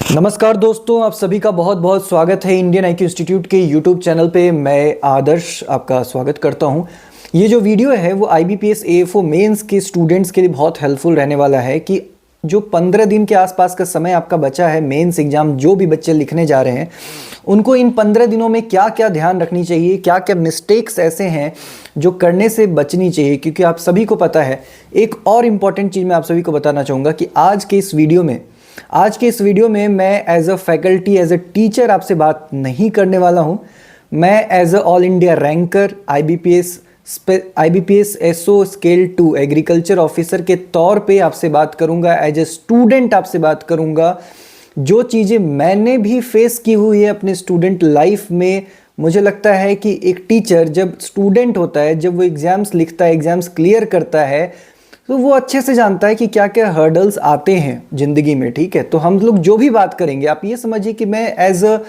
नमस्कार दोस्तों, आप सभी का बहुत बहुत स्वागत है इंडियन आईक्यू इंस्टीट्यूट के यूट्यूब चैनल पे। मैं आदर्श आपका स्वागत करता हूं। ये जो वीडियो है वो IBPS AFO मेंस के स्टूडेंट्स के लिए बहुत हेल्पफुल रहने वाला है कि जो 15 दिन के आसपास का समय आपका बचा है मेंस एग्जाम जो भी बच्चे लिखने जा रहे हैं उनको इन 15 दिनों में क्या क्या ध्यान रखनी चाहिए, क्या क्या मिस्टेक्स ऐसे हैं जो करने से बचनी चाहिए। क्योंकि आप सभी को पता है, एक और इम्पॉर्टेंट चीज़ मैं आप सभी को बताना चाहूँगा कि आज के इस वीडियो में मैं as a faculty, as a teacher आपसे बात नहीं करने वाला हूं। मैं as a all India ranker IBPS SO scale 2 agriculture officer के तौर पे आपसे बात करूंगा, एज ए स्टूडेंट आपसे बात करूंगा। जो चीज़ें मैंने भी फेस की हुई है अपने स्टूडेंट लाइफ में, मुझे लगता है कि एक टीचर जब स्टूडेंट होता है, जब वो एग्ज़ाम्स लिखता है, एग्ज़ाम्स क्लियर करता है, तो वो अच्छे से जानता है कि क्या क्या हर्डल्स आते हैं ज़िंदगी में। ठीक है, तो हम लोग जो भी बात करेंगे, आप ये समझिए कि मैं एज अ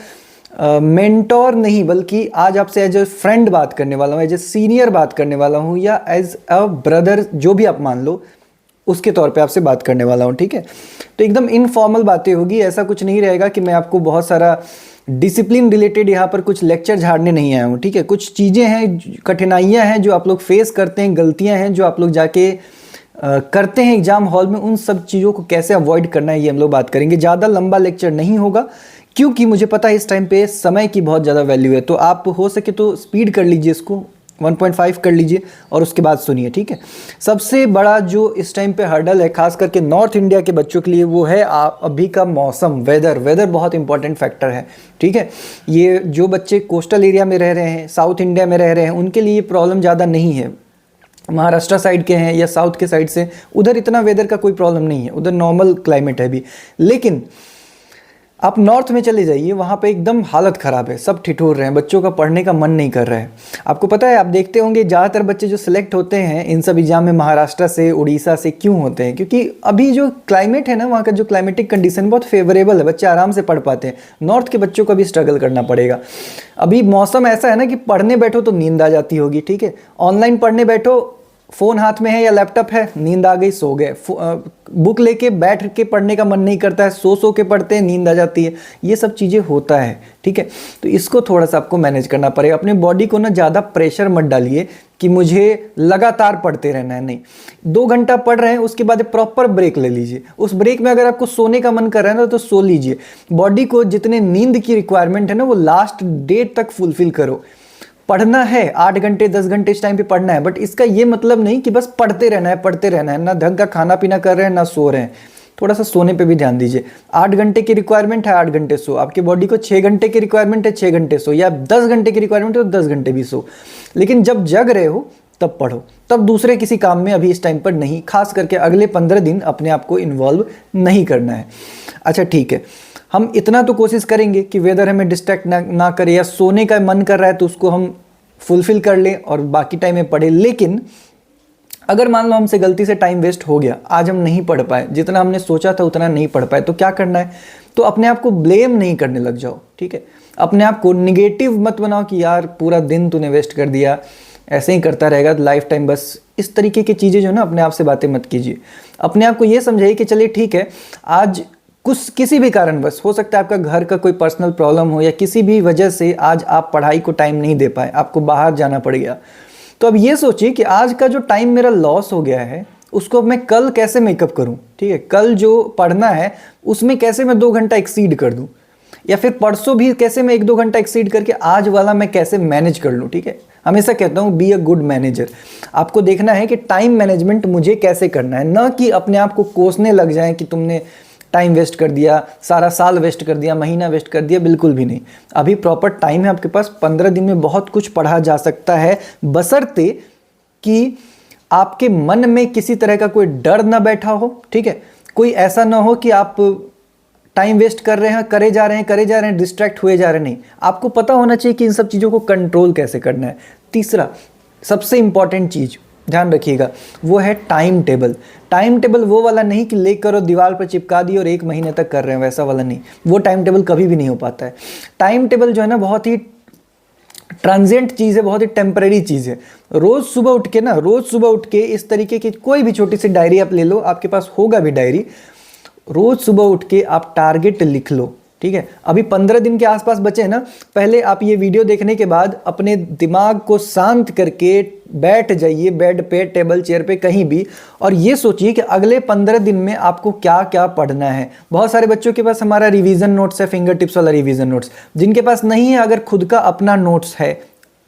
मेंटोर नहीं, बल्कि आज आपसे एज अ फ्रेंड बात करने वाला हूँ, एज अ सीनियर बात करने वाला हूँ, या एज अ ब्रदर, जो भी आप मान लो, उसके तौर पे आपसे बात करने वाला हूँ। ठीक है, तो एकदम इनफॉर्मल बातें होगी, ऐसा कुछ नहीं रहेगा कि मैं आपको बहुत सारा डिसिप्लिन रिलेटेड यहाँ पर कुछ लेक्चर झाड़ने नहीं आया हूँ। ठीक है, कुछ चीज़ें हैं, कठिनाइयाँ हैं जो आप लोग फेस करते हैं, गलतियाँ हैं जो आप लोग जाके करते हैं एग्जाम हॉल में, उन सब चीज़ों को कैसे अवॉइड करना है ये हम लोग बात करेंगे। ज़्यादा लंबा लेक्चर नहीं होगा क्योंकि मुझे पता है इस टाइम पे समय की बहुत ज़्यादा वैल्यू है। तो आप हो सके तो स्पीड कर लीजिए, इसको 1.5 कर लीजिए और उसके बाद सुनिए। ठीक है, सबसे बड़ा जो इस टाइम पे हर्डल है खास करके नॉर्थ इंडिया के बच्चों के लिए, वो है अभी का मौसम, वेदर बहुत इंपॉर्टेंट फैक्टर है। ठीक है, ये जो बच्चे कोस्टल एरिया में रह रहे हैं, साउथ इंडिया में रह रहे हैं, उनके लिए प्रॉब्लम ज़्यादा नहीं है। महाराष्ट्र साइड के हैं या साउथ के साइड से, उधर इतना वेदर का कोई प्रॉब्लम नहीं है, उधर नॉर्मल क्लाइमेट है अभी। लेकिन आप नॉर्थ में चले जाइए, वहाँ पे एकदम हालत ख़राब है, सब ठिठुर रहे हैं, बच्चों का पढ़ने का मन नहीं कर रहा है। आपको पता है, आप देखते होंगे ज़्यादातर बच्चे जो सिलेक्ट होते हैं इन सब एग्जाम में महाराष्ट्र से, उड़ीसा से क्यों होते हैं? क्योंकि अभी जो क्लाइमेट है ना, वहाँ का जो क्लाइमेटिक कंडीशन बहुत फेवरेबल है, बच्चे आराम से पढ़ पाते हैं। नॉर्थ के बच्चों को भी स्ट्रगल करना पड़ेगा। अभी मौसम ऐसा है ना कि पढ़ने बैठो तो नींद आ जाती होगी। ठीक है, ऑनलाइन पढ़ने बैठो, फ़ोन हाथ में है या लैपटॉप है, नींद आ गई, सो गए। बुक लेके बैठ के पढ़ने का मन नहीं करता है, सो के पढ़ते हैं, नींद आ जाती है। ये सब चीज़ें होता है। ठीक है, तो इसको थोड़ा सा आपको मैनेज करना पड़ेगा। अपने बॉडी को ना ज़्यादा प्रेशर मत डालिए कि मुझे लगातार पढ़ते रहना है। नहीं, 2 घंटा पढ़ रहे हैं, उसके बाद प्रॉपर ब्रेक ले लीजिए। उस ब्रेक में अगर आपको सोने का मन कर रहा है ना, तो सो लीजिए। बॉडी को जितने नींद की रिक्वायरमेंट है ना, वो लास्ट डेट तक फुलफिल करो। पढ़ना है 8 घंटे 10 घंटे इस टाइम पे पढ़ना है, बट इसका ये मतलब नहीं कि बस पढ़ते रहना है। ना ढंग का खाना पीना कर रहे हैं, ना सो रहे हैं। थोड़ा सा सोने पे भी ध्यान दीजिए। 8 घंटे की रिक्वायरमेंट है, 8 घंटे सो। आपकी बॉडी को 6 घंटे की रिक्वायरमेंट है, 6 घंटे सो। या 10 घंटे की रिक्वायरमेंट है तो 10 घंटे भी सो। लेकिन जब जग रहे हो तब पढ़ो, तब दूसरे किसी काम में अभी इस टाइम पर नहीं। खास करके अगले 15 दिन अपने आप को इन्वॉल्व नहीं करना है। अच्छा ठीक है, हम इतना तो कोशिश करेंगे कि वेदर हमें डिस्ट्रैक्ट ना करे, या सोने का मन कर रहा है तो उसको हम फुलफिल कर लें और बाकी टाइम में पढ़े। लेकिन अगर मान लो हमसे गलती से टाइम वेस्ट हो गया, आज हम नहीं पढ़ पाए, जितना हमने सोचा था उतना नहीं पढ़ पाए, तो क्या करना है? तो अपने आप को ब्लेम नहीं करने लग जाओ। ठीक है, अपने आप को निगेटिव मत बनाओ कि यार पूरा दिन तूने वेस्ट कर दिया, ऐसे ही करता रहेगा लाइफ टाइम। बस इस तरीके की चीज़ें जो ना, अपने आप से बातें मत कीजिए। अपने आप को ये समझाइए कि चलिए ठीक है, आज किसी भी कारणवश, हो सकता है आपका घर का कोई पर्सनल प्रॉब्लम हो, या किसी भी वजह से आज आप पढ़ाई को टाइम नहीं दे पाए, आपको बाहर जाना पड़ गया। तो अब ये सोचिए कि आज का जो टाइम मेरा लॉस हो गया है, उसको अब मैं कल कैसे मेकअप करूं। ठीक है, कल जो पढ़ना है उसमें कैसे मैं 2 घंटा एक्सीड कर दूं, या फिर परसों भी कैसे मैं 1-2 घंटा एक्सीड करके आज वाला मैं कैसे मैनेज कर लूं। ठीक है, हमेशा कहता हूं बी अ गुड मैनेजर। आपको देखना है कि टाइम मैनेजमेंट मुझे कैसे करना है, ना कि अपने आप को कोसने लग जाए कि तुमने टाइम वेस्ट कर दिया, सारा साल वेस्ट कर दिया, महीना वेस्ट कर दिया। बिल्कुल भी नहीं, अभी प्रॉपर टाइम है आपके पास। 15 दिन में बहुत कुछ पढ़ा जा सकता है, बशर्ते कि आपके मन में किसी तरह का कोई डर ना बैठा हो। ठीक है, कोई ऐसा ना हो कि आप टाइम वेस्ट कर रहे हैं, करे जा रहे हैं, डिस्ट्रैक्ट हुए जा रहे हैं। नहीं, आपको पता होना चाहिए कि इन सब चीज़ों को कंट्रोल कैसे करना है। तीसरा सबसे इंपॉर्टेंट चीज़ ध्यान रखिएगा, वो है टाइम टेबल। टाइम टेबल वो वाला नहीं कि लेकर और दीवार पर चिपका दी और 1 महीने तक कर रहे हैं, वैसा वाला नहीं। वो टाइम टेबल कभी भी नहीं हो पाता है। टाइम टेबल जो है ना, बहुत ही ट्रांजिएंट चीज़ है, बहुत ही टेम्परेरी चीज़ है। रोज़ सुबह उठ के इस तरीके की कोई भी छोटी सी डायरी आप ले लो, आपके पास होगा भी डायरी, रोज सुबह उठ के आप टारगेट लिख लो, ठीक है। अभी 15 दिन के आसपास बचे हैं ना, पहले आप ये वीडियो देखने के बाद अपने दिमाग को शांत करके बैठ जाइए, बेड पे, टेबल चेयर पे, कहीं भी, और ये सोचिए कि अगले 15 दिन में आपको क्या क्या पढ़ना है। बहुत सारे बच्चों के पास हमारा रिवीजन नोट्स है, फिंगर टिप्स वाला रिवीजन नोट्स। जिनके पास नहीं है, अगर खुद का अपना नोट्स है,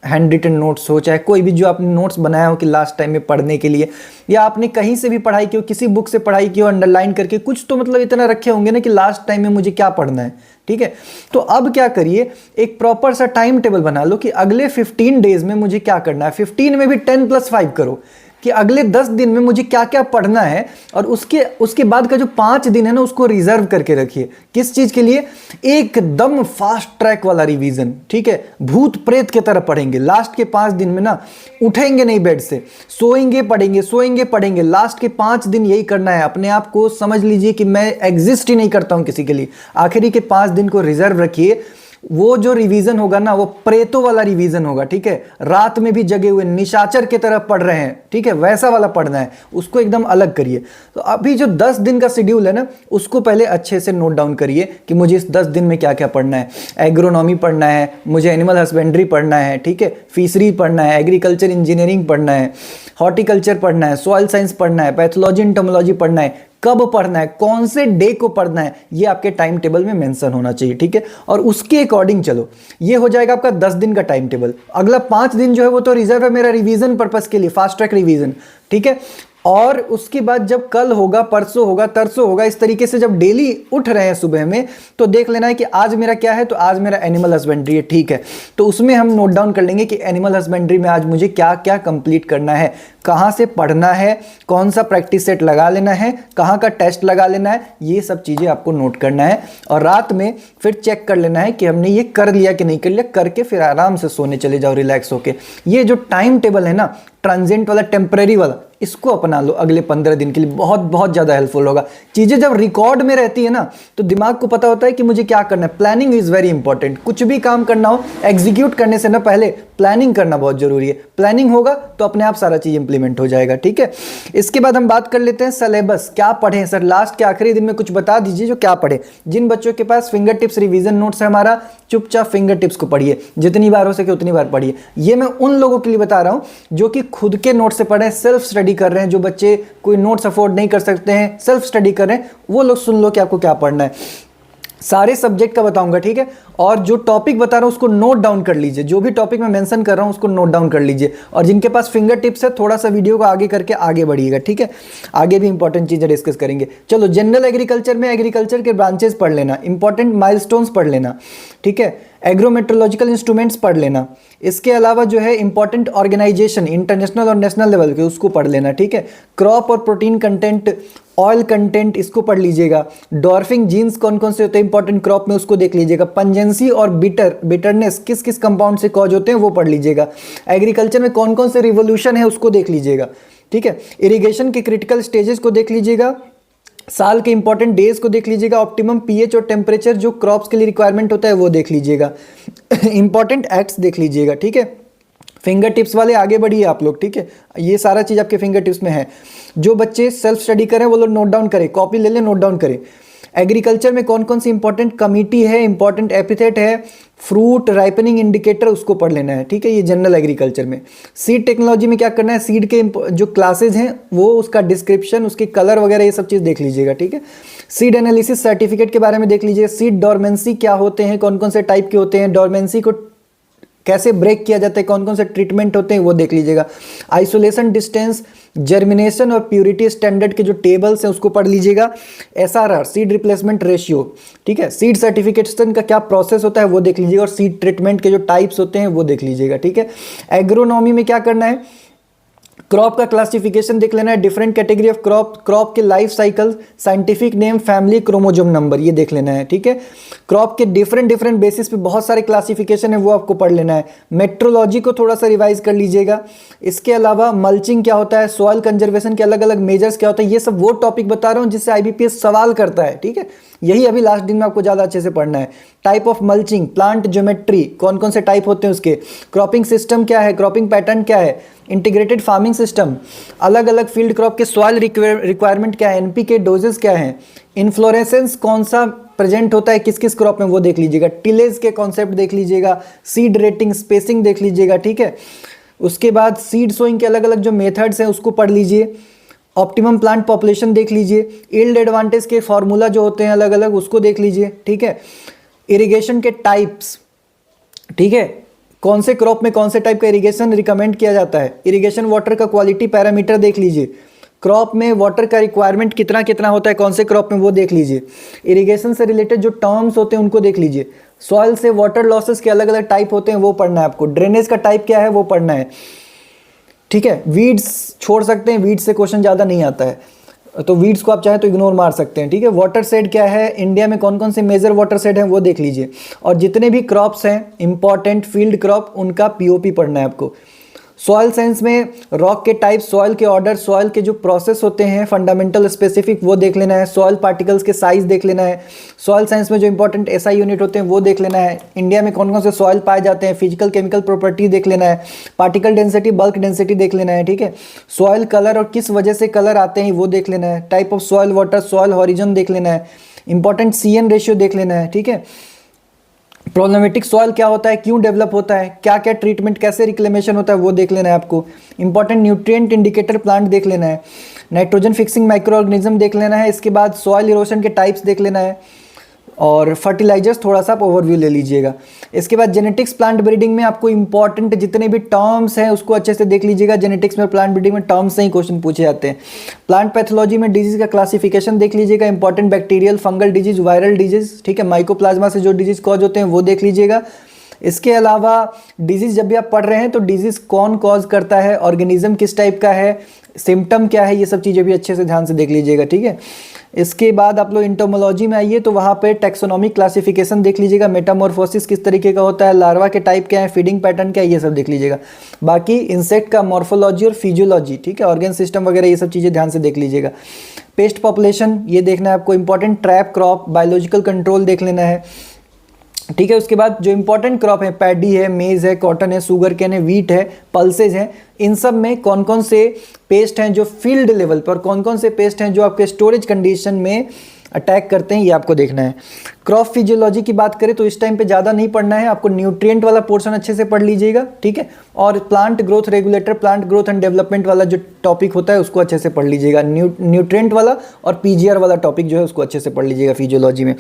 हैंड रिटन नोट्स हो, चाहे कोई भी जो आपने नोट्स बनाया हो कि लास्ट टाइम में पढ़ने के लिए, या आपने कहीं से भी पढ़ाई की हो, किसी बुक से पढ़ाई की हो, अंडरलाइन करके कुछ तो मतलब इतना रखे होंगे ना कि लास्ट टाइम में मुझे क्या पढ़ना है, ठीक है। तो अब क्या करिए, एक प्रॉपर सा टाइम टेबल बना लो कि अगले 15 डेज में मुझे क्या करना है। 15 में भी 10+5 करो कि अगले 10 दिन में मुझे क्या क्या पढ़ना है, और उसके बाद का जो 5 दिन है ना, उसको रिजर्व करके रखिए। किस चीज के लिए? एकदम फास्ट ट्रैक वाला रिवीजन, ठीक है। भूत प्रेत की तरह पढ़ेंगे। लास्ट के 5 दिन में ना उठेंगे नहीं बेड से, सोएंगे पढ़ेंगे, सोएंगे पढ़ेंगे। लास्ट के 5 दिन यही करना है। अपने आप को समझ लीजिए कि मैं एग्जिस्ट ही नहीं करता हूं किसी के लिए। आखिरी के 5 दिन को रिजर्व रखिए। वो जो रिवीजन होगा ना, वो प्रेतों वाला रिवीजन होगा, ठीक है। रात में भी जगे हुए निशाचर की तरह पढ़ रहे हैं, ठीक है, वैसा वाला पढ़ना है। उसको एकदम अलग करिए। तो अभी जो 10 दिन का शेड्यूल है ना, उसको पहले अच्छे से नोट डाउन करिए कि मुझे इस 10 दिन में क्या क्या पढ़ना है। एग्रोनॉमी पढ़ना है, मुझे एनिमल हस्बेंड्री पढ़ना है, ठीक है, फिशरी पढ़ना है, एग्रीकल्चर इंजीनियरिंग पढ़ना है, हॉर्टिकल्चर पढ़ना है, सॉइल साइंस पढ़ना है, पैथोलॉजी एंटोमोलॉजी पढ़ना है। कब पढ़ना है, कौन से डे को पढ़ना है, ये आपके टाइम टेबल में मेंशन होना चाहिए, ठीक है। और उसके अकॉर्डिंग चलो। ये हो जाएगा आपका 10 दिन का टाइम टेबल। अगला 5 दिन जो है वो तो रिजर्व है मेरा रिवीजन पर्पस के लिए, फास्ट ट्रैक रिवीजन, ठीक है। और उसके बाद जब कल होगा, परसों होगा, तरसों होगा, इस तरीके से जब डेली उठ रहे हैं सुबह में, तो देख लेना है कि आज मेरा क्या है। तो आज मेरा एनिमल हस्बेंड्री है, ठीक है। तो उसमें हम नोट डाउन कर लेंगे कि एनिमल हस्बेंड्री में आज मुझे क्या क्या कंप्लीट करना है, कहाँ से पढ़ना है, कौन सा प्रैक्टिस सेट लगा लेना है, कहाँ का टेस्ट लगा लेना है, ये सब चीज़ें आपको नोट करना है। और रात में फिर चेक कर लेना है कि हमने ये कर लिया कि नहीं कर लिया। करके फिर आराम से सोने चले जाओ रिलैक्स होके। ये जो टाइम टेबल है ना, ट्रांजिएंट वाला, टेम्परेरी वाला, इसको अपना लो अगले 15 दिन के लिए। बहुत बहुत ज़्यादा हेल्पफुल होगा। चीज़ें जब रिकॉर्ड में रहती है ना, तो दिमाग को पता होता है कि मुझे क्या करना है। Planning is very important. कुछ भी काम करना हो, एग्जीक्यूट करने से ना पहले प्लानिंग करना बहुत जरूरी है। प्लानिंग होगा तो अपने आप सारा चीज़ इंप्लीमेंट हो जाएगा, ठीक है। इसके बाद हम बात कर लेते हैं सिलेबस। क्या पढ़ें सर? लास्ट के आखिरी दिन में कुछ बता दीजिए जो क्या पढ़े। जिन बच्चों के पास फिंगर टिप्स रिवीजन नोट्स है हमारा, चुपचाप फिंगर टिप्स को पढ़िए, जितनी बार हो सके उतनी बार पढ़िए। ये मैं उन लोगों के लिए बता रहा हूं जो कि खुद के नोट से पढ़े, सेल्फ स्टडी कर रहे हैं। जो बच्चे कोई नोट्स अफोर्ड नहीं कर सकते हैं, सेल्फ स्टडी कर रहे हैं, वो लोग सुन लो कि आपको क्या पढ़ना है। सारे सब्जेक्ट का बताऊंगा, ठीक है। और जो टॉपिक बता रहा हूं उसको नोट डाउन कर लीजिए। जो भी टॉपिक मैं मेंशन कर रहा हूं उसको नोट डाउन कर लीजिए। और जिनके पास फिंगर टिप्स है, थोड़ा सा वीडियो को आगे करके आगे बढ़िएगा, ठीक है। आगे भी इंपॉर्टेंट चीजें डिस्कस करेंगे। चलो, जनरल एग्रीकल्चर में एग्रीकल्चर के ब्रांचेस पढ़ लेना, इंपॉर्टेंट माइलस्टोन्स पढ़ लेना, ठीक है। एग्रोमेट्रोलॉजिकल इंस्ट्रूमेंट्स पढ़ लेना। इसके अलावा जो है इंपॉर्टेंट ऑर्गेनाइजेशन इंटरनेशनल और नेशनल लेवल के, उसको पढ़ लेना, ठीक है। क्रॉप और प्रोटीन कंटेंट, ऑयल कंटेंट, इसको पढ़ लीजिएगा। डॉर्फिंग जीन्स कौन कौन से होते हैं इंपॉर्टेंट क्रॉप में, उसको देख लीजिएगा। पंजेंसी और बिटरनेस किस किस कंपाउंड से कॉज होते हैं, वो पढ़ लीजिएगा। एग्रीकल्चर में कौन कौन से रिवोल्यूशन है, उसको देख लीजिएगा, ठीक है। इरिगेशन के क्रिटिकल स्टेजेस को देख लीजिएगा। साल के इंपॉर्टेंट डेज को देख लीजिएगा। ऑप्टिमम पीएच और टेम्परेचर जो क्रॉप्स के लिए रिक्वायरमेंट होता है वो देख लीजिएगा। इंपॉर्टेंट एक्ट्स देख लीजिएगा, ठीक है। फिंगर टिप्स वाले आगे बढ़िए आप लोग, ठीक है। ये सारा चीज़ आपके फिंगर टिप्स में है। जो बच्चे सेल्फ स्टडी करें वो लोग नोट डाउन करें, कॉपी ले लें, नोट डाउन करें। एग्रीकल्चर में कौन कौन सी इंपॉर्टेंट कमिटी है, इंपॉर्टेंट एपिथेट है, फ्रूट राइपनिंग इंडिकेटर, उसको पढ़ लेना है, ठीक है। ये जनरल एग्रीकल्चर में। सीड टेक्नोलॉजी में क्या करना है, सीड के जो क्लासेज हैं वो, उसका डिस्क्रिप्शन, उसके कलर वगैरह, ये सब चीज़ देख लीजिएगा, ठीक है। सीड एनालिसिस सर्टिफिकेट के बारे में देख लीजिए। सीड डोरमेंसी क्या होते हैं, कौन कौन से टाइप के होते हैं, डोरमेंसी को कैसे ब्रेक किया जाता है, कौन कौन से ट्रीटमेंट होते हैं, वो देख लीजिएगा। आइसोलेशन डिस्टेंस, जर्मिनेशन और प्यूरिटी स्टैंडर्ड के जो टेबल्स हैं उसको पढ़ लीजिएगा। एसआरआर सीड रिप्लेसमेंट रेशियो, ठीक है। सीड सर्टिफिकेशन का क्या प्रोसेस होता है वो देख लीजिएगा। और सीड ट्रीटमेंट के जो टाइप्स होते हैं वो देख लीजिएगा, ठीक है। एग्रोनॉमी में क्या करना है, क्रॉप का क्लासिफिकेशन देख लेना है। Different category of crop, crop के life cycle, scientific name, family, chromosome number, ये देख लेना है, ठीक है। क्रॉप के डिफरेंट बेसिस पे बहुत सारे क्लासिफिकेशन है, वो आपको पढ़ लेना है। मेट्रोलॉजी को थोड़ा सा रिवाइज कर लीजिएगा। इसके अलावा मल्चिंग क्या होता है, सॉइल कंजर्वेशन के अलग अलग मेजर्स क्या होता है, ये सब वो टॉपिक बता रहा हूँ जिससे आईबीपीएस सवाल करता है, ठीक है। यही अभी लास्ट दिन में आपको ज़्यादा अच्छे से पढ़ना है। Type of mulching, plant geometry, कौन कौन से टाइप होते हैं उसके, क्रॉपिंग सिस्टम क्या है, क्रॉपिंग पैटर्न क्या है, इंटीग्रेटेड फार्मिंग सिस्टम, अलग अलग फील्ड क्रॉप के सॉइल रिक्वायरमेंट क्या है, एनपीके डोजेस क्या है, इन्फ्लोरेसेंस कौन सा प्रेजेंट होता है किस किस क्रॉप में वो देख लीजिएगा, टिलेज के कॉन्सेप्ट देख लीजिएगा, सीड रेटिंग स्पेसिंग देख लीजिएगा, ठीक है। उसके बाद सीड सोइंग के अलग अलग जो मेथड्स हैं उसको पढ़ लीजिए, ऑप्टिमम प्लांट पॉपुलेशन देख लीजिए, यील्ड एडवांटेज के फॉर्मूला जो होते हैं अलग अलग उसको देख लीजिए, ठीक है। इरिगेशन के टाइप्स, ठीक है, कौन से क्रॉप में कौन से टाइप का इरिगेशन रिकमेंड किया जाता है, इरिगेशन वाटर का क्वालिटी पैरामीटर देख लीजिए, क्रॉप में वाटर का रिक्वायरमेंट कितना कितना होता है कौन से क्रॉप में वो देख लीजिए, इरिगेशन से रिलेटेड जो टर्म्स होते हैं उनको देख लीजिए, सॉइल से वाटर लॉसेस के अलग अलग टाइप होते हैं वो पढ़ना है आपको, ड्रेनेज का टाइप क्या है वो पढ़ना है, ठीक है। वीड्स छोड़ सकते हैं, वीड्स से क्वेश्चन ज़्यादा नहीं आता है, तो वीड्स को आप चाहें तो इग्नोर मार सकते हैं, ठीक है। वाटर शेड क्या है, इंडिया में कौन कौन से मेजर वाटर शेड हैं वो देख लीजिए, और जितने भी क्रॉप्स हैं इंपॉर्टेंट फील्ड क्रॉप उनका पीओपी पढ़ना है आपको। सॉइल साइंस में रॉक के टाइप, सॉइल के ऑर्डर, सॉइल के जो प्रोसेस होते हैं फंडामेंटल स्पेसिफिक वो देख लेना है, सॉइल पार्टिकल्स के साइज देख लेना है, सॉइल साइंस में जो इंपॉर्टेंट एसआई यूनिट होते हैं वो देख लेना है, इंडिया में कौन कौन से सॉइल पाए जाते हैं, फिजिकल केमिकल प्रॉपर्टी देख लेना है, पार्टिकल डेंसिटी बल्क डेंसिटी देख लेना है, ठीक है। सॉइल कलर और किस वजह से कलर आते हैं वो देख लेना है, type of soil water, soil horizon देख लेना है, इंपॉर्टेंट CN रेशियो देख लेना है, ठीक है। प्रॉब्लमेटिक सॉइल क्या होता है, क्यों डेवलप होता है, क्या क्या ट्रीटमेंट, कैसे रिक्लेमेशन होता है वो देख लेना है आपको, इंपॉर्टेंट न्यूट्रिएंट इंडिकेटर प्लांट देख लेना है, नाइट्रोजन फिक्सिंग माइक्रो ऑर्गेनिज्म देख लेना है, इसके बाद सॉइल इरोशन के टाइप्स देख लेना है, और फर्टिलाइजर्स थोड़ा सा आप ओवरव्यू ले लीजिएगा। इसके बाद जेनेटिक्स प्लांट ब्रीडिंग में आपको इंपॉर्टेंट जितने भी टर्म्स हैं उसको अच्छे से देख लीजिएगा, जेनेटिक्स में प्लांट ब्रीडिंग में टर्म्स से ही क्वेश्चन पूछे जाते हैं। प्लांट पैथोलॉजी में डिजीज का क्लासिफिकेशन देख लीजिएगा, important bacterial fungal disease, viral disease, ठीक है, माइकोप्लाज्मा से जो डिजीज कॉज होते हैं वो देख लीजिएगा। इसके अलावा डिजीज जब भी आप पढ़ रहे हैं तो डिजीज कौन कॉज करता है, ऑर्गेनिज्म किस टाइप का है, सिम्टम क्या है, ये सब चीज़ें भी अच्छे से ध्यान से देख लीजिएगा, ठीक है। इसके बाद आप लोग इंटोमोलॉजी में आइए तो वहाँ पे टैक्सोनॉमिक क्लासिफिकेशन देख लीजिएगा, मेटामॉर्फोसिस किस तरीके का होता है, लार्वा के टाइप क्या है, फीडिंग पैटर्न क्या है, ये सब देख लीजिएगा। बाकी इंसेक्ट का मॉर्फोलॉजी और फिजियोलॉजी, ठीक है, ऑर्गन सिस्टम वगैरह ये सब चीज़ें ध्यान से देख लीजिएगा। पेस्ट पॉपुलेशन ये देखना है आपको, important trap crop, biological control देख लेना है, ठीक है। उसके बाद जो इंपॉर्टेंट क्रॉप है, पैडी है, मेज है, कॉटन है, सुगर केन है, वीट है, पल्सेज हैं, इन सब में कौन कौन से पेस्ट हैं जो फील्ड लेवल पर, कौन कौन से पेस्ट हैं जो आपके स्टोरेज कंडीशन में अटैक करते हैं, ये आपको देखना है। क्रॉप फिजियोलॉजी की बात करें तो इस टाइम पे ज़्यादा नहीं पढ़ना है आपको, न्यूट्रिएंट वाला पोर्शन अच्छे से पढ़ लीजिएगा, ठीक है। और plant growth regulator, plant growth and development वाला जो टॉपिक होता है उसको अच्छे से पढ़ लीजिएगा, न्यूट्रिएंट वाला और PGR वाला टॉपिक जो है उसको अच्छे से पढ़ लीजिएगा फिजियोलॉजी में।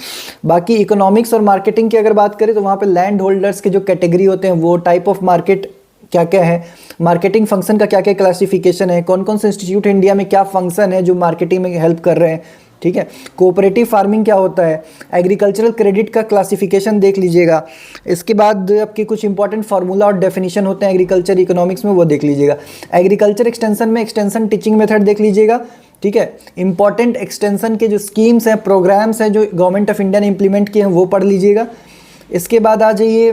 बाकी इकोनॉमिक्स और मार्केटिंग की अगर बात करें तो वहाँ पर लैंड होल्डर्स के जो कैटेगरी होते हैं वो, टाइप ऑफ मार्केट क्या क्या है, मार्केटिंग फंक्शन का क्या क्या क्लासिफिकेशन है, कौन कौन से इंस्टीट्यूट इंडिया में क्या फंक्शन है जो मार्केटिंग में हेल्प कर रहे हैं, ठीक है। कोऑपरेटिव फार्मिंग क्या होता है, एग्रीकल्चरल क्रेडिट का क्लासिफिकेशन देख लीजिएगा। इसके बाद आपके कुछ इंपॉर्टेंट फार्मूला और डेफिनेशन होते हैं एग्रीकल्चर इकोनॉमिक्स में, वो देख लीजिएगा। एग्रीकल्चर एक्सटेंशन में एक्सटेंशन टीचिंग मेथड देख लीजिएगा, ठीक है। इंपॉर्टेंट एक्सटेंशन के जो स्कीम्स हैं, प्रोग्राम्स हैं जो गवर्नमेंट ऑफ इंडिया ने इंप्लीमेंट किए हैं वो पढ़ लीजिएगा। इसके बाद आ जाइए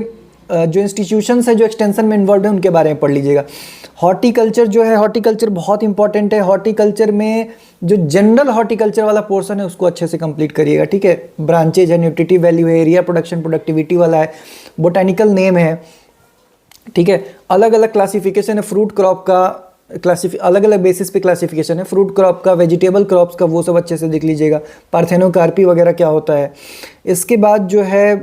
जो इंस्टीट्यूशंस है जो एक्सटेंशन में इन्वॉल्व है उनके बारे में पढ़ लीजिएगा। हॉर्टिकल्चर जो है, हॉर्टिकल्चर बहुत इंपॉर्टेंट है, हॉर्टिकल्चर में जो जनरल हॉर्टिकल्चर वाला पोर्शन है उसको अच्छे से कंप्लीट करिएगा, ठीक है। ब्रांचेज है, न्यूट्रिटिव वैल्यू है, एरिया प्रोडक्शन प्रोडक्टिविटी वाला है, बोटानिकल नेम है, ठीक है। अलग अलग क्लासिफिकेशन है फ्रूट क्रॉप का, अलग अलग बेसिस पे क्लासिफिकेशन है फ्रूट क्रॉप का, वेजिटेबल क्रॉप्स का, वो सब अच्छे से देख लीजिएगा। पार्थेनोकार्पी वगैरह क्या होता है। इसके बाद जो है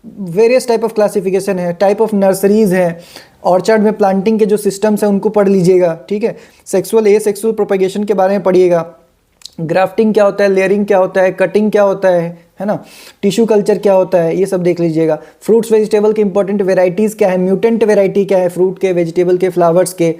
वेरियस टाइप ऑफ क्लासिफिकेशन है, टाइप ऑफ नर्सरीज है, ऑर्चर्ड में प्लांटिंग के जो सिस्टम्स हैं उनको पढ़ लीजिएगा, ठीक है। सेक्सुअल एसेक्सुअल प्रोपेगेशन के बारे में पढ़िएगा, ग्राफ्टिंग क्या होता है, लेयरिंग क्या होता है, कटिंग क्या होता है ना, टिश्यू कल्चर क्या होता है, ये सब देख लीजिएगा। फ्रूट्स वेजिटेबल के इंपॉर्टेंट वेराइटीज़ क्या है, म्यूटेंट वेराइटी क्या है, फ्रूट के, वेजिटेबल के, फ्लावर्स के,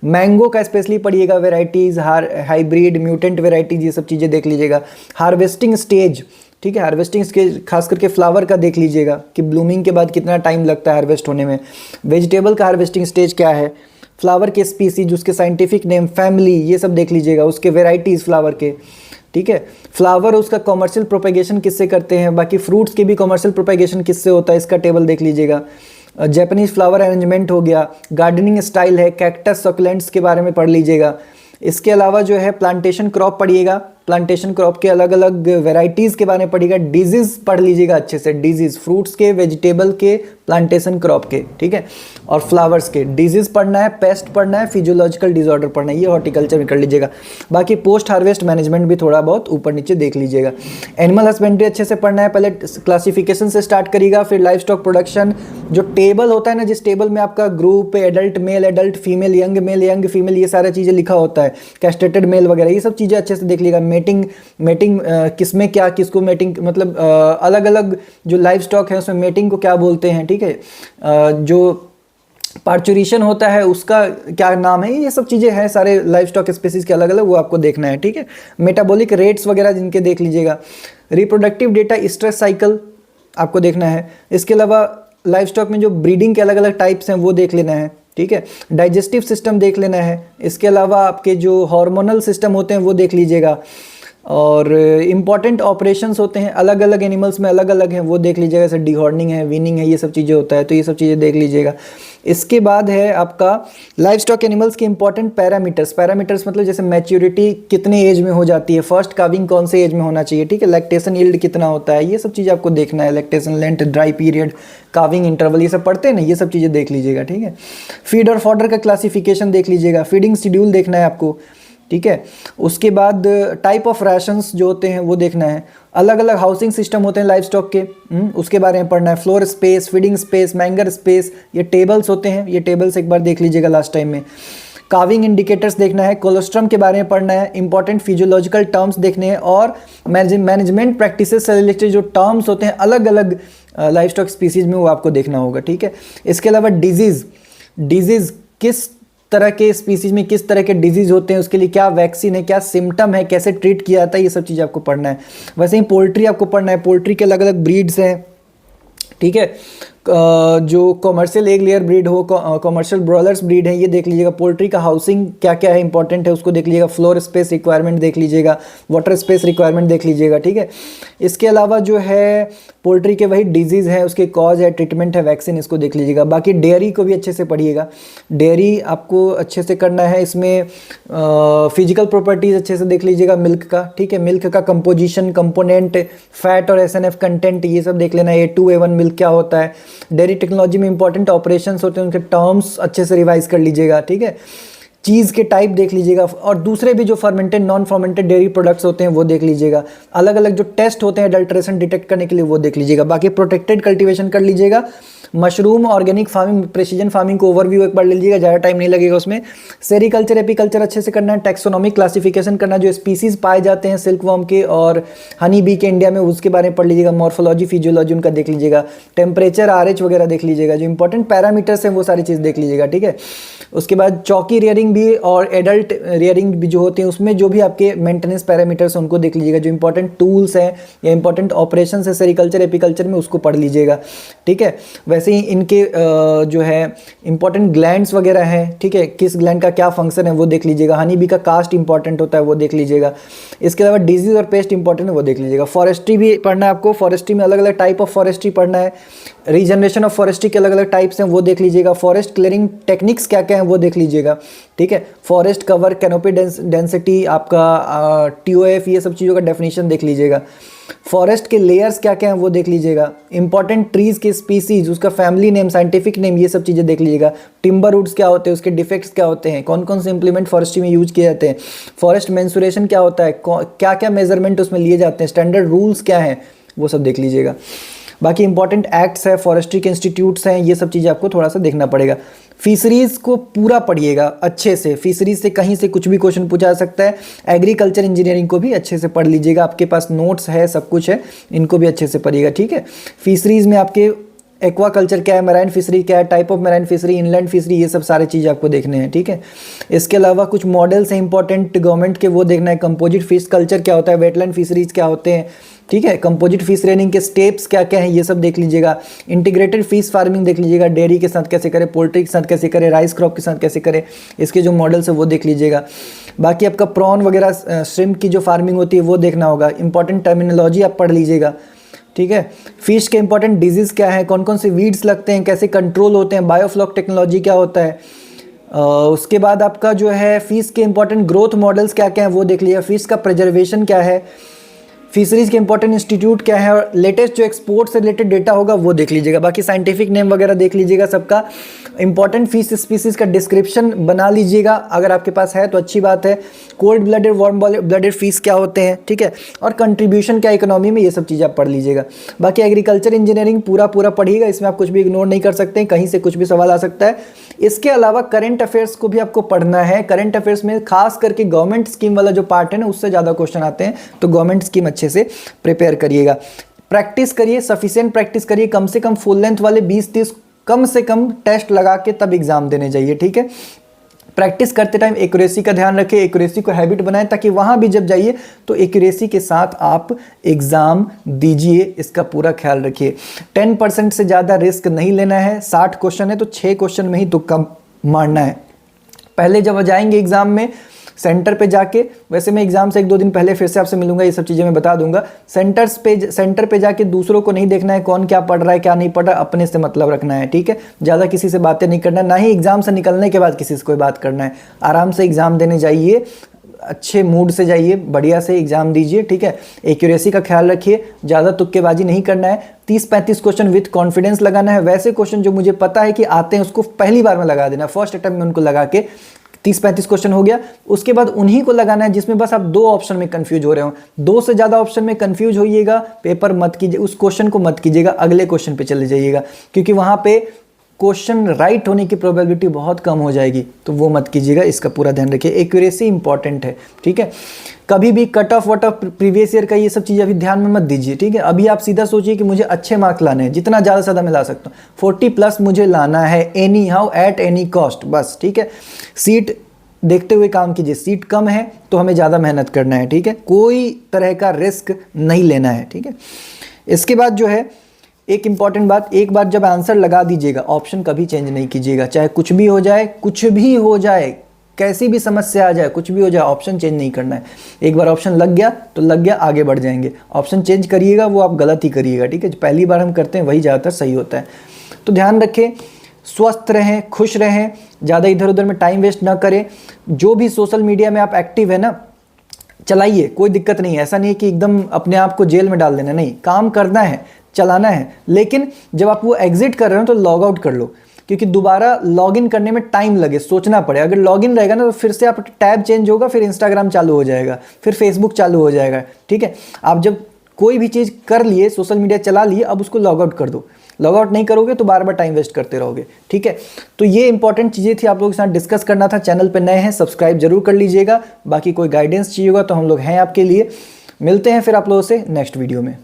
मैंगो का स्पेशली पढ़िएगा, वेराइटीज़, हाइब्रिड, म्यूटेंट वेराइटीज़, ये सब चीज़ें देख लीजिएगा। हार्वेस्टिंग स्टेज, ठीक है, हार्वेस्टिंग स्टेज खास करके फ्लावर का देख लीजिएगा कि ब्लूमिंग के बाद कितना टाइम लगता है हार्वेस्ट होने में। वेजिटेबल का हार्वेस्टिंग स्टेज क्या है, फ्लावर के स्पीसीज, उसके साइंटिफिक नेम, फैमिली, ये सब देख लीजिएगा, उसके वेराइटीज़ फ्लावर के, ठीक है। फ्लावर उसका कॉमर्शियल प्रोपेगेशन किससे करते हैं, बाकी फ्रूट्स के भी कॉमर्शियल प्रोपेगेशन किससे होता है, इसका टेबल देख लीजिएगा। जैपनीज़ फ्लावर अरेंजमेंट हो गया, गार्डनिंग स्टाइल है, कैक्टस, सकुलेंट्स के बारे में पढ़ लीजिएगा। इसके अलावा जो है प्लांटेशन क्रॉप पढ़िएगा प्लांटेशन क्रॉप के अलग अलग वेराइटीज़ के बारे में पढ़िएगा। डिजीज़ पढ़ लीजिएगा अच्छे से, डिजीज़ फ्रूट्स के, वेजिटेबल के, प्लांटेशन क्रॉप के, ठीक है, और फ्लावर्स के। डिजीज़ पढ़ना है, पेस्ट पढ़ना है, फिजियोलॉजिकल डिसऑर्डर पढ़ना है, ये हॉर्टिकल्चर में कर लीजिएगा। बाकी पोस्ट हार्वेस्ट मैनेजमेंट भी थोड़ा बहुत ऊपर नीचे देख लीजिएगा। एनिमल हस्बेंड्री अच्छे से पढ़ना है, पहले क्लासिफिकेशन से स्टार्ट करिएगा, फिर लाइफ स्टॉक प्रोडक्शन, जो टेबल होता है ना, जिस टेबल में आपका group, adult mail, adult female, young mail, young female, ये सारी चीज़ें लिखा होता है, कैस्ट्रेटेड मेल वगैरह, ये सब चीज़ें अच्छे से देख लीजिएगा। मेटिंग किसमें क्या, किसको मेटिंग, मतलब अलग अलग जो लाइफ स्टॉक है उसमें मेटिंग को क्या बोलते हैं, ठीक है, जो पार्चुरेशन होता है उसका क्या नाम है, ये सब चीज़ें हैं सारे लाइफ स्टॉक स्पीसीज के अलग अलग, वो आपको देखना है, ठीक है। मेटाबॉलिक रेट्स वगैरह जिनके देख लीजिएगा। रिप्रोडक्टिव डेटा, स्ट्रेस साइकिल आपको देखना है। इसके अलावा लाइफ स्टॉक में जो ब्रीडिंग के अलग अलग टाइप्स हैं वो देख लेना है, ठीक है। डाइजेस्टिव सिस्टम देख लेना है। इसके अलावा आपके जो हार्मोनल सिस्टम होते हैं वो देख लीजिएगा। और इम्पॉर्टेंट ऑपरेशंस होते हैं अलग अलग एनिमल्स में, अलग अलग हैं, वो देख लीजिएगा। जैसे डिहॉर्निंग है, वीनिंग है, ये सब चीज़ें होता है, तो ये सब चीज़ें देख लीजिएगा। इसके बाद है आपका लाइफ स्टॉक एनिमल्स के इंपॉर्टेंट पैरामीटर्स। पैरामीटर्स मतलब जैसे मैच्योरिटी कितने एज में हो जाती है, फर्स्ट काविंग कौन से एज में होना चाहिए, ठीक है, लैक्टेशन यील्ड कितना होता है, ये सब चीज़ें आपको देखना है। Lactation length, dry period, calving interval, ये सब पढ़ते हैं ना, ये सब चीज़ें देख लीजिएगा, ठीक है। फीड और फॉडर का क्लासिफिकेशन देख लीजिएगा। फीडिंग शेड्यूल देखना है आपको, ठीक है। उसके बाद टाइप ऑफ राशंस जो होते हैं वो देखना है। अलग अलग हाउसिंग सिस्टम होते हैं लाइफ स्टॉक के, उसके बारे में पढ़ना है। Floor space, feeding space, manger space, ये टेबल्स होते हैं, ये टेबल्स एक बार देख लीजिएगा लास्ट टाइम में। काविंग इंडिकेटर्स देखना है। कोलोस्ट्रम के बारे में पढ़ना है। इंपॉर्टेंट फिजियोलॉजिकल टर्म्स देखने हैं और मैनेजमेंट प्रैक्टिसेस से रिलेटेड जो टर्म्स होते हैं अलग अलग लाइफ स्टॉक स्पीसीज में, वो आपको देखना होगा, ठीक है। इसके अलावा डिजीज़ किस तरह के स्पीसीज में किस तरह के डिजीज होते हैं, उसके लिए क्या वैक्सीन है, क्या सिम्टम है, कैसे ट्रीट किया जाता है, ये सब चीज़ें आपको पढ़ना है। वैसे ही पोल्ट्री आपको पढ़ना है। पोल्ट्री के अलग अलग ब्रीड्स हैं, ठीक है। जो कॉमर्शियल एग लेयर ब्रीड हो, कॉमर्शियल ब्रॉयलर्स ब्रीड है, ये देख लीजिएगा। पोल्ट्री का हाउसिंग क्या क्या है, इंपॉर्टेंट है, उसको देख लीजिएगा। फ्लोर स्पेस रिक्वायरमेंट देख लीजिएगा, वाटर स्पेस रिक्वायरमेंट देख लीजिएगा, ठीक है। इसके अलावा जो है पोल्ट्री के वही डिजीज़ है, उसके कॉज है, ट्रीटमेंट है, वैक्सीन, इसको देख लीजिएगा। बाकी डेयरी को भी अच्छे से पढ़िएगा। डेयरी आपको अच्छे से करना है। इसमें फिजिकल प्रॉपर्टीज़ अच्छे से देख लीजिएगा मिल्क का, ठीक है। मिल्क का कंपोजिशन, कंपोनेंट, फैट और SNF कंटेंट, ये सब देख लेना है। A2 A1 मिल्क क्या होता है। डेयरी टेक्नोलॉजी में इंपॉर्टेंट ऑपरेशंस होते हैं, उनके टर्म्स अच्छे से रिवाइज कर लीजिएगा, ठीक है। चीज़ के टाइप देख लीजिएगा और दूसरे भी जो fermented non fermented dairy products होते हैं वो देख लीजिएगा। अलग अलग जो टेस्ट होते हैं अडल्ट्रेशन डिटेक्ट करने के लिए वो देख लीजिएगा। बाकी प्रोटेक्टेड कल्टीवेशन कर लीजिएगा। Mushroom, organic farming, precision farming को ओवरव्यू एक बार ले लीजिएगा, ज़्यादा टाइम नहीं लगेगा उसमें। सेरिकल्चर, एपीकल्चर अच्छे से करना है। टैक्सोनॉमिक क्लासिफिकेशन करना, जो स्पीसीज पाए जाते हैं सिल्क वर्म के और हनी बी के इंडिया में, उसके बारे में पढ़ लीजिएगा। मॉर्फोलॉजी, फिजियोलॉजी उनका देख लीजिएगा। टेम्परेचर, RH वगैरह देख लीजिएगा। जो इंपॉर्टेंट पैरामीटर्स हैं वो सारी चीज़ देख लीजिएगा, ठीक है। उसके बाद चौकी रियरिंग भी और एडल्ट रियरिंग भी जो होते हैं, उसमें जो भी आपके मेंटेनेंस पैरामीटर्स हैं उनको देख लीजिएगा। जो इंपॉर्टेंट टूल्स हैं या इंपॉर्टेंट ऑपरेशंस है सेरिकल्चर, एपीकल्चर में, उसको पढ़ लीजिएगा, ठीक है। वैसे ही इनके जो है इंपॉर्टेंट ग्लैंड्स वगैरह हैं, ठीक है, किस ग्लैंड का क्या फंक्शन है वो देख लीजिएगा। हनी बी का कास्ट इंपॉर्टेंट होता है, वो देख लीजिएगा। इसके अलावा डिजीज और पेस्ट इंपॉर्टेंट है, वो देख लीजिएगा। फॉरेस्ट्री भी पढ़ना है आपको। फॉरेस्ट्री में अलग अलग टाइप ऑफ फॉरेस्ट्री पढ़ना है। रीजनरेशन ऑफ फॉरेस्ट्री के अलग अलग टाइप्स हैं, वो देख लीजिएगा। फॉरेस्ट क्लियरिंग टेक्निक्स क्या क्या हैं वो देख लीजिएगा, ठीक है। फॉरेस्ट कवर, कैनोपी डेंसिटी, आपका TOF, ये सब चीज़ों का डेफिनेशन देख लीजिएगा। फॉरेस्ट के लेयर्स क्या क्या हैं वो देख लीजिएगा। इंपॉर्टेंट ट्रीज के स्पीसीज, उसका फैमिली नेम, साइंटिफिक नेम, ये सब चीज़ें देख लीजिएगा। टिम्बर वुड्स क्या होते हैं, उसके डिफेक्ट्स क्या होते हैं, कौन कौन से इंप्लीमेंट फॉरेस्ट्री में यूज किए जाते हैं। फॉरेस्ट मेंसुरेशन क्या होता है, क्या क्या मेजरमेंट उसमें लिए जाते हैं, स्टैंडर्ड रूल्स क्या हैं, वो सब देख लीजिएगा। बाकी इंपॉर्टेंट एक्ट्स है, फॉरेस्ट्री के इंस्टीट्यूट्स हैं, ये सब चीज़ें आपको थोड़ा सा देखना पड़ेगा। फिशरीज़ को पूरा पढ़िएगा अच्छे से। फिशरीज़ से कहीं से कुछ भी क्वेश्चन पूछा जा सकता है। एग्रीकल्चर इंजीनियरिंग को भी अच्छे से पढ़ लीजिएगा, आपके पास नोट्स है, सब कुछ है, इनको भी अच्छे से पढ़िएगा, ठीक है। फिशरीज़ में आपके एक्वाकल्चर क्या है, मैराइन फिशरी क्या है, type of marine fishery, inland fishery, ये सब सारे चीज़ आपको देखने हैं, ठीक है। इसके अलावा कुछ मॉडल्स हैं इंपॉर्टेंट गवर्नमेंट के, वो देखना है। कंपोजिट फिश कल्चर क्या होता है, वेटलैंड फिशरीज क्या होते हैं, ठीक है। कंपोजिट फिश रेनिंग के स्टेप्स क्या क्या हैं, ये सब देख लीजिएगा। इंटीग्रेटेड फिश फार्मिंग देख लीजिएगा, डेयरी के साथ कैसे करें, पोल्ट्री के साथ कैसे करें, राइस क्रॉप के साथ कैसे करें, इसके जो मॉडल्स है वो देख लीजिएगा। बाकी आपका प्रॉन वगैरह, श्रिम्प की जो फार्मिंग होती है वो देखना होगा। इंपॉर्टेंट टर्मिनोलॉजी आप पढ़ लीजिएगा, ठीक है। फिश के इंपॉर्टेंट डिजीज़ क्या है, कौन कौन से वीड्स लगते हैं, कैसे कंट्रोल होते हैं, बायोफ्लॉक टेक्नोलॉजी क्या होता है, उसके बाद आपका जो है फीस के इंपॉर्टेंट ग्रोथ मॉडल्स क्या क्या है वो देख लीजिए, फीस का प्रिजर्वेशन क्या है, फिशरीज के इंपॉर्टेंट इंस्टीट्यूट क्या है, और लेटेस्ट जो एक्सपोर्ट से रिलेटेड डेटा होगा वो देख लीजिएगा। बाकी साइंटिफिक नेम वगैरह देख लीजिएगा सबका। इंपॉर्टेंट फिश स्पीसीज का डिस्क्रिप्शन बना लीजिएगा, अगर आपके पास है तो अच्छी बात है। Cold blooded warm blooded fish क्या होते हैं, ठीक है, और कंट्रीब्यूशन क्या इकोनॉमी में, ये सब चीज़ें आप पढ़ लीजिएगा। बाकी एग्रीकल्चर इंजीनियरिंग पूरा पढ़िएगा, इसमें आप कुछ भी इग्नोर नहीं कर सकते हैं, कहीं से कुछ भी सवाल आ सकता है। इसके अलावा करंट अफेयर्स को भी आपको पढ़ना है। करंट अफेयर्स में खास करके गवर्नमेंट स्कीम वाला जो पार्ट है ना, उससे ज़्यादा क्वेश्चन आते हैं, तो गवर्नमेंट स्कीम अच्छे से प्रिपेयर करिएगा। प्रैक्टिस करिए, सफिशिएंट प्रैक्टिस करिए, कम से कम फुल लेंथ वाले 20-30 कम से कम टेस्ट लगा के तब एग्जाम देने जाइए, ठीक है। प्रैक्टिस करते टाइम एक्यूरेसी का ध्यान रखें, एक्यूरेसी को हैबिट बनाएं, ताकि वहां भी जब जाइए तो एक्यूरेसी के साथ आप एग्जाम दीजिए, इसका पूरा ख्याल रखिए। 10% से ज़्यादा रिस्क नहीं लेना है। 60 क्वेश्चन है तो 6 क्वेश्चन में ही तुक्का मारना है। पहले जब जाएंगे एग्जाम में सेंटर पे जाके, वैसे मैं एग्जाम से 1-2 दिन पहले फिर से आपसे मिलूंगा, ये सब चीज़ें मैं बता दूंगा। सेंटर पे जाके दूसरों को नहीं देखना है कौन क्या पढ़ रहा है क्या नहीं पढ़ रहा है, अपने से मतलब रखना है, ठीक है। ज़्यादा किसी से बातें नहीं करना, ना ही एग्जाम से निकलने के बाद किसी से कोई बात करना है। आराम से एग्जाम देने जाइए, अच्छे मूड से जाइए, बढ़िया से एग्जाम दीजिए, ठीक है। एक्यूरेसी का ख्याल रखिए, ज़्यादा तुक्केबाजी नहीं करना है। 30-35 क्वेश्चन विथ कॉन्फिडेंस लगाना है। वैसे क्वेश्चन जो मुझे पता है कि आते हैं उसको पहली बार में लगा देना, फर्स्ट अटेम्प्ट में उनको लगा के 30-35 क्वेश्चन हो गया। उसके बाद उन्हीं को लगाना है जिसमें बस आप 2 ऑप्शन में कंफ्यूज हो रहे हो। 2 से ज़्यादा ऑप्शन में कंफ्यूज होइएगा, पेपर मत कीजिए, उस क्वेश्चन को मत कीजिएगा, अगले क्वेश्चन पे चले जाइएगा, क्योंकि वहाँ पे क्वेश्चन राइट होने की प्रोबेबिलिटी बहुत कम हो जाएगी, तो वो मत कीजिएगा, इसका पूरा ध्यान रखिए। एक्यूरेसी इंपॉर्टेंट है, ठीक है। कभी भी cut off what of previous year का ये सब चीज़ अभी ध्यान में मत दीजिए, ठीक है। अभी आप सीधा सोचिए कि मुझे अच्छे मार्क्स लाने हैं, जितना ज़्यादा से ज़्यादा मैं ला सकता हूँ, 40+ मुझे लाना है, any how at any cost, बस, ठीक है। सीट देखते हुए काम कीजिए, सीट कम है तो हमें ज़्यादा मेहनत करना है, ठीक है। कोई तरह का रिस्क नहीं लेना है, ठीक है। इसके बाद जो है एक इंपॉर्टेंट बात, एक बार जब आंसर लगा दीजिएगा, ऑप्शन कभी चेंज नहीं कीजिएगा, चाहे कुछ भी हो जाए, कुछ भी हो जाए, कैसी भी समस्या आ जाए, कुछ भी हो जाए, ऑप्शन चेंज नहीं करना है। एक बार ऑप्शन लग गया तो लग गया, आगे बढ़ जाएंगे। ऑप्शन चेंज करिएगा वो आप गलत ही करिएगा, ठीक है। पहली बार हम करते हैं वही ज़्यादातर सही होता है। तो ध्यान रखें, स्वस्थ रहें, खुश रहें, ज़्यादा इधर उधर में टाइम वेस्ट ना करें। जो भी सोशल मीडिया में आप एक्टिव है ना, चलाइए, कोई दिक्कत नहीं है। ऐसा नहीं है कि एकदम अपने आप को जेल में डाल देना, नहीं, काम करना है, चलाना है, लेकिन जब आप वो एग्जिट कर रहे हो तो लॉग आउट कर लो, क्योंकि दोबारा लॉगिन करने में टाइम लगे, सोचना पड़े। अगर लॉगिन रहेगा ना तो फिर से आप टैब चेंज होगा, फिर इंस्टाग्राम चालू हो जाएगा, फिर फेसबुक चालू हो जाएगा, ठीक है। आप जब कोई भी चीज़ कर लिए, सोशल मीडिया चला लिए, अब उसको लॉग आउट कर दो। लॉग आउट नहीं करोगे तो बार बार टाइम वेस्ट करते रहोगे, ठीक है। तो ये इंपॉर्टेंट चीज़ें थी, आप लोगों के साथ डिस्कस करना था। चैनल पे नए हैं, सब्सक्राइब जरूर कर लीजिएगा। बाकी कोई गाइडेंस चाहिए होगा तो हम लोग हैं आपके लिए। मिलते हैं फिर आप लोगों से नेक्स्ट वीडियो में।